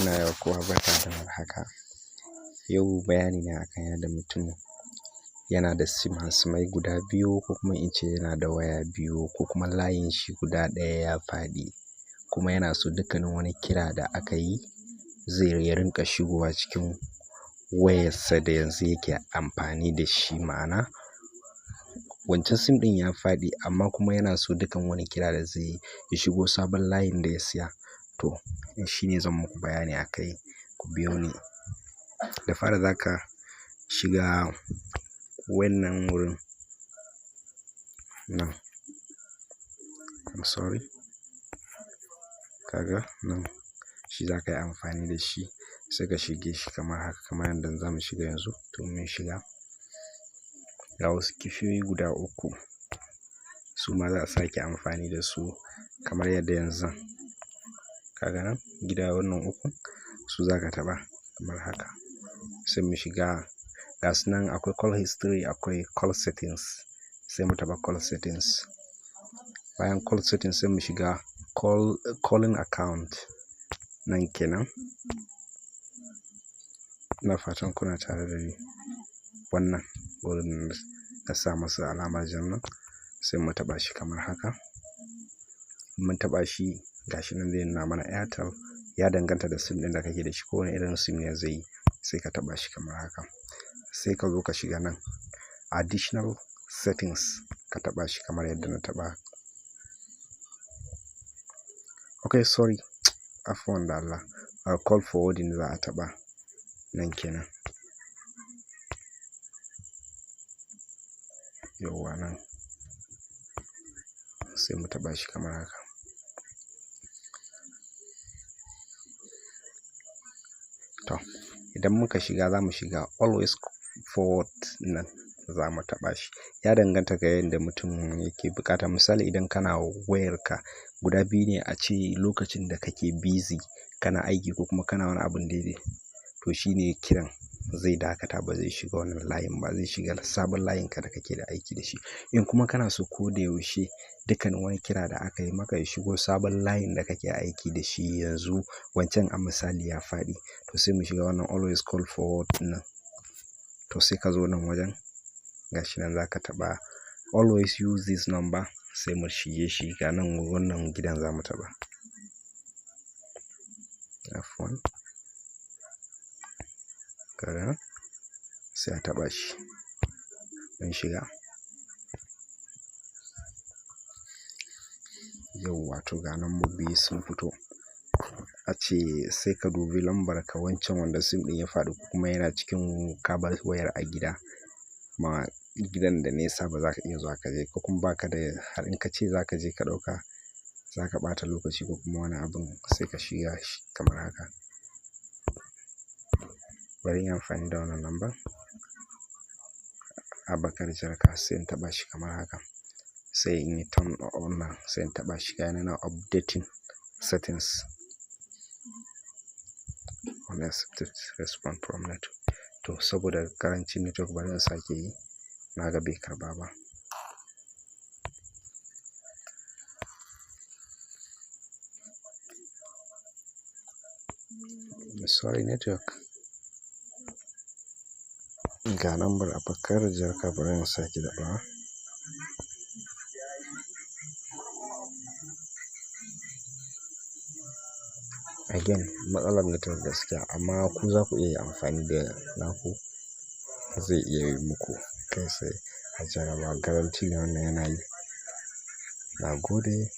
Muna yau kowa barka da warhaka. Yau bayani ne akan yadda mutum yana da simai guda biyu ko kuma in ce yana da waya biyu ko kuma layin shi guda ɗaya ya faɗi kuma yana so dukkanin wani kira da aka yi zai rinƙa shigowa cikin wayarsa da yanzu yake amfani da shi. Ma'ana wancan sim ɗin ya faɗi amma kuma yana so dukkan wani kira da zai yi ya shigo sabon layin da ya siya. To shi ne zan muku bayani a kai, ku biyo ni. Da fari za ka shiga wannan wurin nan, kaga nan shi za ka yi amfani da shi, sai ka shige shi kamar haka, kamar yadda za mu shiga yanzu. To mun shiga, ga wasu kishiyoyi guda uku, su ma za a sake amfani da su kamar yadda yanzu. Kaga nan gida wannan uku su za ka taɓa kamar haka, sai mu shiga. Ga su nan akwai call history, akwai call settings, sai mu taɓa call settings. Bayan call settings sai mu shiga calling account nan kenan. Ina fatan kuna tare da ni. Wannan wurin na sa masa alamar jan nan, sai mu taɓa shi kamar haka. Mun taɓa shi, gashi nan zai nuna mana Airtel. Ya danganta da sim ɗin da kake da shi, ko wani irin sim ne zai yi. Sai ka taɓa shi kamar haka, sai ka zo ka shiga nan additional settings, ka taɓa shi kamar yadda na taɓa. Okay, sorry, afuwan da Allah, call forwarding za a taɓa nan kenan. Yawwa nan sai mu taɓa shi kamar haka. To idan muka shiga, za mu shiga always forward nan, za mu taɓa shi. Ya danganta ga yadda mutum yake buƙata. Misali idan kana wayarka guda biyu ne, a ce lokacin da kake busy kana aiki ko kuma kana wani abun daidai, to shine kiran zai dakata, ba zai shiga wannan layin ba, zai shiga sabon layin ka da kake da aiki da shi. In kuma kana so ko da yaushe dukkanin wani kira da aka yi maka ya shigo sabon layin da kake aiki da shi yanzu, wancan a misali ya faɗi, to sai mu shiga wannan always call forward nan. To sai ka zo nan wajen, gashi nan za ka taɓa always use this number, sai mu shige shi. Ga nan wannan gidan za mu taɓa. Afuwan, kaga sai a taɓa shi. Mun shiga. Yawwa, to ga lambobi sun fito. A ce sai ka dubi lambar ka, wancan wanda sim ɗin ya faɗi kuma yana cikin ka bar wayar a gida, ma gidan da nesa ba za ka iya zuwa ka je, ko kuma baka da, har in ka ce za ka je ka ɗauka za ka ɓata lokaci ko kuma wani abun, sai ka shiga shi kamar haka. Bari in yi amfani da wannan lambar, Abakar Jarka, sai in taɓa shi kamar haka. Sai in yi turn on nan, sai in taɓa shi. Ga nan updating settings, unaccepted response from network. To saboda karancin network bari in sake yi, na ga bai karɓa ba. Sorry network. Ga lambar Abakar Jarka, bari in sake daɓawa. Again matsalar network gaskiya, amma ku za ku iya amfani da naku, zai iya yi muku kai sai a jaraba. Garanti ne wannan yana yi. Na gode.